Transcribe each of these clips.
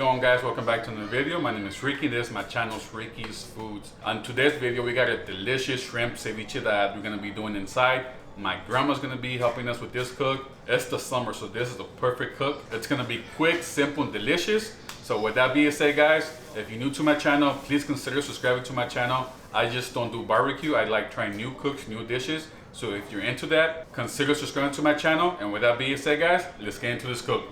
going, guys? Welcome back to another video. My name is Ricky. This is my channel's Rickysfoods. On today's video, we got a delicious shrimp ceviche that we're gonna be doing inside. My grandma's gonna be helping us with this cook. It's the summer, so this is the perfect cook. It's gonna be quick, simple, and delicious. So with that being said, guys, if you're new to my channel, please consider subscribing to my channel. I just don't do barbecue. I like trying new cooks, new dishes. So if you're into that, consider subscribing to my channel. And with that being said, guys, let's get into this cook.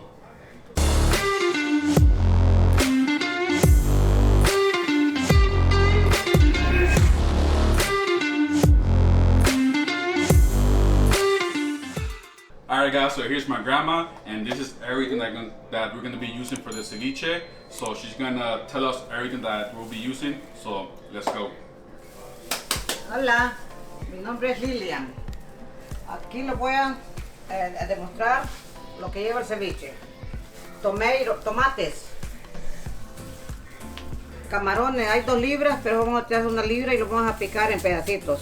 Alright guys, so here's my grandma, and this is everything that we're going to be using for the ceviche. So she's going to tell us everything that we'll be using, so let's go. Hola, mi nombre es Lilian. Aquí les voy a demostrar lo que lleva el ceviche. Tomates, camarones, hay 2 libras, pero vamos a tirar 1 libra y lo vamos a picar en pedacitos.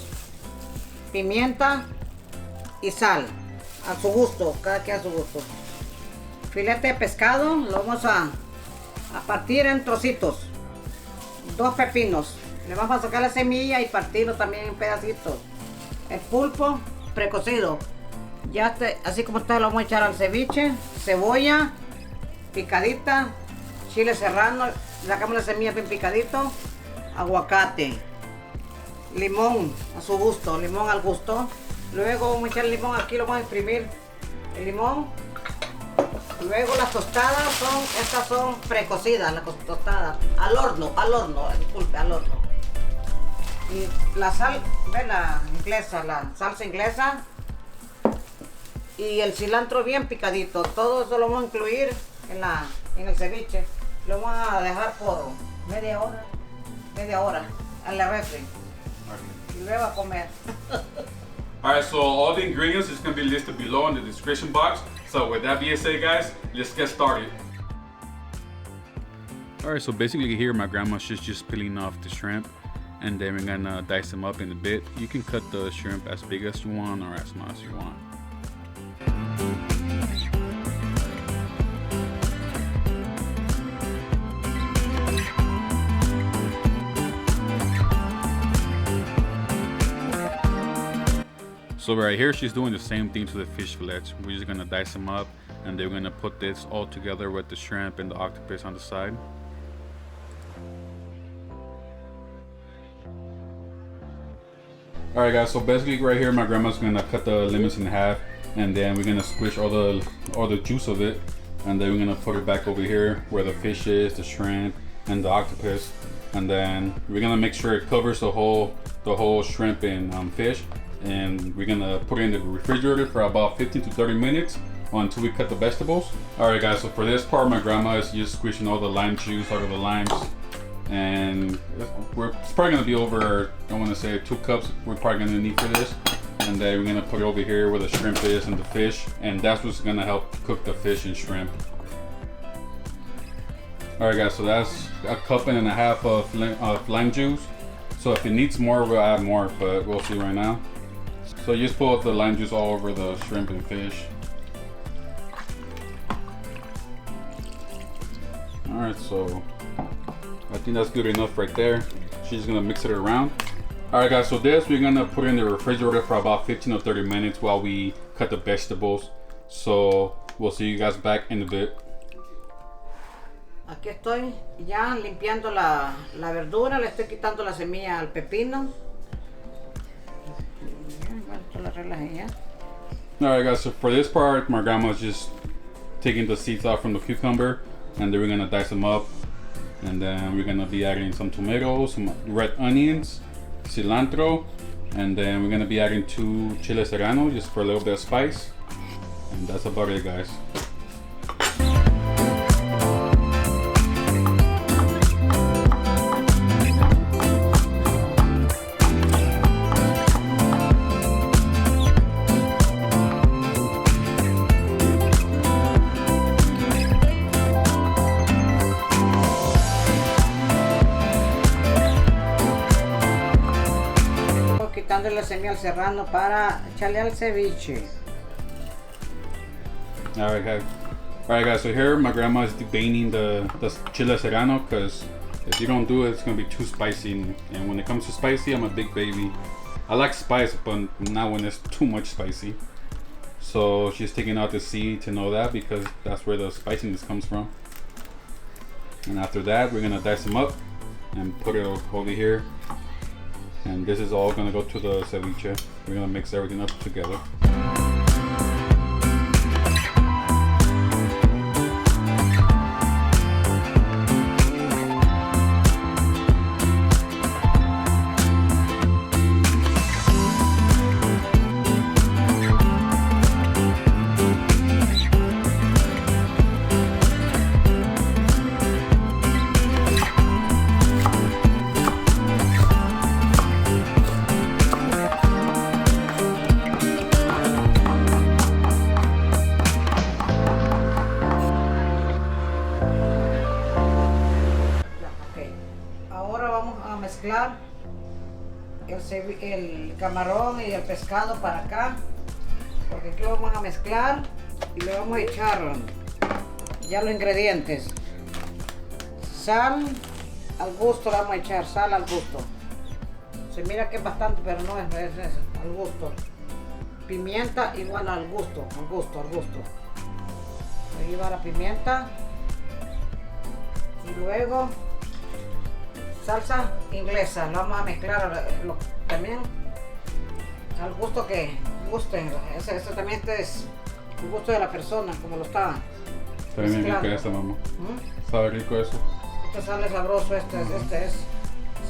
Pimienta y sal. A su gusto, cada quien a su gusto. Filete de pescado, lo vamos a partir en trocitos. 2 pepinos, le vamos a sacar la semilla y partirlo también en pedacitos. El pulpo precocido, ya así como está, lo vamos a echar al ceviche. Cebolla picadita, chile serrano, sacamos la semilla bien picadito. Aguacate, limón a su gusto, limón al gusto. Luego vamos a echar el limón aquí, lo vamos a exprimir el limón. Luego las tostadas estas son precocidas, las tostadas, al horno, disculpe, al horno. Y la sal, ¿ven? La inglesa, la salsa inglesa. Y el cilantro bien picadito, todo eso lo vamos a incluir en el ceviche. Lo vamos a dejar por media hora en la refri. Y luego a comer. Alright, so all the ingredients is going to be listed below in the description box. So with that being said, guys, let's get started. Alright, so basically here my grandma's just peeling off the shrimp, and then we're going to dice them up in a bit. You can cut the shrimp as big as you want or as small as you want. So right here, she's doing the same thing to the fish fillets. We're just gonna dice them up, and then we're gonna put this all together with the shrimp and the octopus on the side. Alright guys, so basically right here, my grandma's gonna cut the lemons in half, and then we're gonna squish all the juice of it, and then we're gonna put it back over here where the fish is, the shrimp, and the octopus, and then we're gonna make sure it covers the whole shrimp and fish. And we're gonna put it in the refrigerator for about 15 to 30 minutes until we cut the vegetables. Alright guys, so for this part, my grandma is just squishing all the lime juice out of the limes, and it's probably gonna be over, I want to say 2 cups we're probably gonna need for this. And then we're gonna put it over here where the shrimp is and the fish, and that's what's gonna help cook the fish and shrimp. Alright guys, so that's 1.5 cups of lime juice. So if it needs more, we'll add more, but we'll see right now. So you just put the lime juice all over the shrimp and fish. Alright, so I think that's good enough right there. She's gonna mix it around. Alright guys, so this we're gonna put in the refrigerator for about 15 or 30 minutes while we cut the vegetables. So we'll see you guys back in a bit. Aquí estoy ya limpiando la verdura, le estoy quitando la semilla al pepino. Alright guys, so for this part, my grandma's just taking the seeds out from the cucumber, and then we're gonna dice them up, and then we're gonna be adding some tomatoes, some red onions, cilantro, and then we're gonna be adding 2 chiles serrano just for a little bit of spice, and that's about it guys. Quitándole la semilla al serrano para echarle al ceviche. Alright guys, Alright guys, so here my grandma is debaining the chile serrano, because if you don't do it, it's gonna be too spicy. And when it comes to spicy, I'm a big baby. I like spice, but not when it's too much spicy. So she's taking out the seed to know that, because that's where the spiciness comes from. And after that, we're gonna dice them up and put it over here. And this is all gonna go to the ceviche. We're gonna mix everything up together. Mezclar el camarón y el pescado para acá, porque aquí lo vamos a mezclar y le vamos a echar ya los ingredientes. Sal al gusto, le vamos a echar sal al gusto. Se mira que es bastante, pero no es al gusto. Pimienta igual al gusto, al gusto. Ahí va la pimienta y luego salsa inglesa, lo vamos a mezclar también al gusto que gusten. Ese también es el gusto de la persona, como lo está también me rico esto, mamá. Sabe rico eso. Este sale sabroso,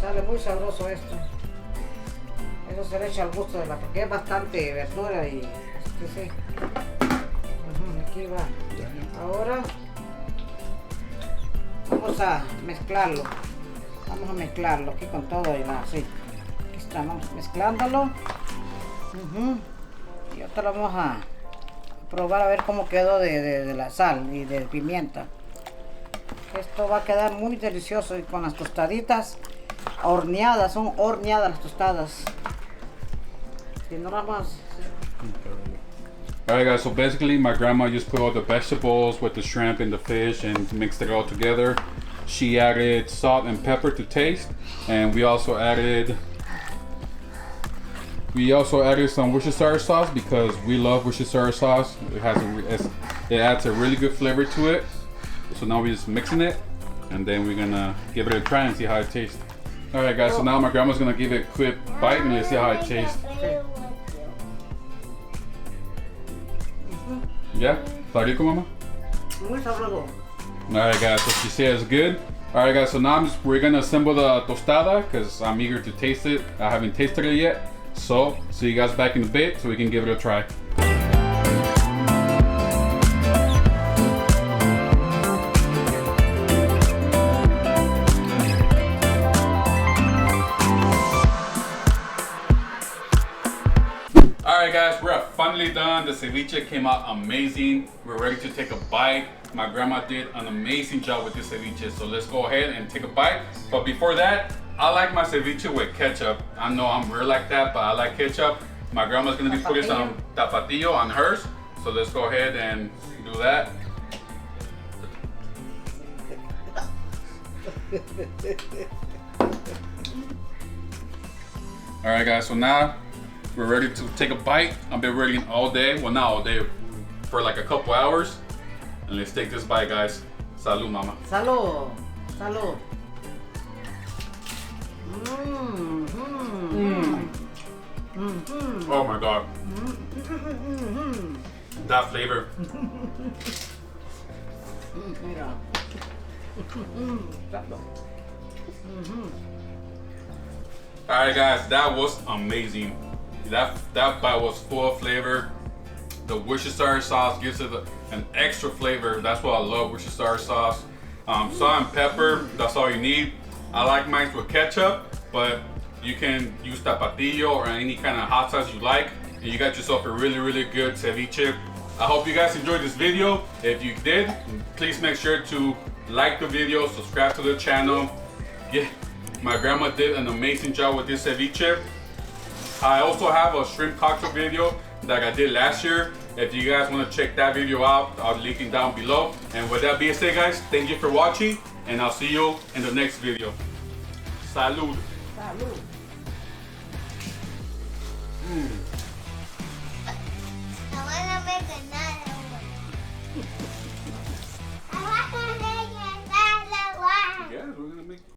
sale muy sabroso esto. Eso se le echa al gusto de la, porque es bastante verdura y sí. Aquí va. Ahora vamos a mezclarlo. Vamos a mezclarlo aquí con todo y así. Aquí estamos mezclándolo. Y ahora lo vamos a probar a ver cómo quedó de la sal y de pimienta. Esto va a quedar muy delicioso y con las tostaditas horneadas, son horneadas las tostadas. Si no las vamos. Alright guys, so basically my grandma just put all the vegetables with the shrimp and the fish and mixed it all together. She added salt and pepper to taste, and we also added some Worcestershire sauce, because we love Worcestershire sauce. It adds a really good flavor to it. So now we're just mixing it, and then we're gonna give it a try and see how it tastes. All right, guys. So now my grandma's gonna give it a quick bite and let's see how it tastes. Yeah, está rico, mama. Muy sabroso. Alright guys, so she says good. Alright guys, so now we're gonna assemble the tostada, because I'm eager to taste it. I haven't tasted it yet. So, see you guys back in a bit so we can give it a try. Alright guys, we're finally done. The ceviche came out amazing. We're ready to take a bite. My grandma did an amazing job with this ceviche, so let's go ahead and take a bite. But before that, I like my ceviche with ketchup. I know I'm weird like that, but I like ketchup. My grandma's gonna be putting some tapatio on hers, so let's go ahead and do that. Alright guys, so now we're ready to take a bite. I've been waiting all day, well not all day, for like a couple hours. And let's take this bite, guys. Salud, mama. Salud. Salud. Oh my god. That flavor. Mira. Alright guys, that was amazing. That bite was full of flavor. The Worcestershire sauce gives it an extra flavor. That's what I love, Worcestershire sauce. Salt and pepper, that's all you need. I like mine with ketchup, but you can use tapatio or any kind of hot sauce you like, and you got yourself a really, really good ceviche. I hope you guys enjoyed this video. If you did, please make sure to like the video, subscribe to the channel. Yeah, my grandma did an amazing job with this ceviche. I also have a shrimp cocktail video that I did last year. If you guys want to check that video out, I'll link it down below. And with that being said, guys, thank you for watching, and I'll see you in the next video. Salud. Salud. I wanna make a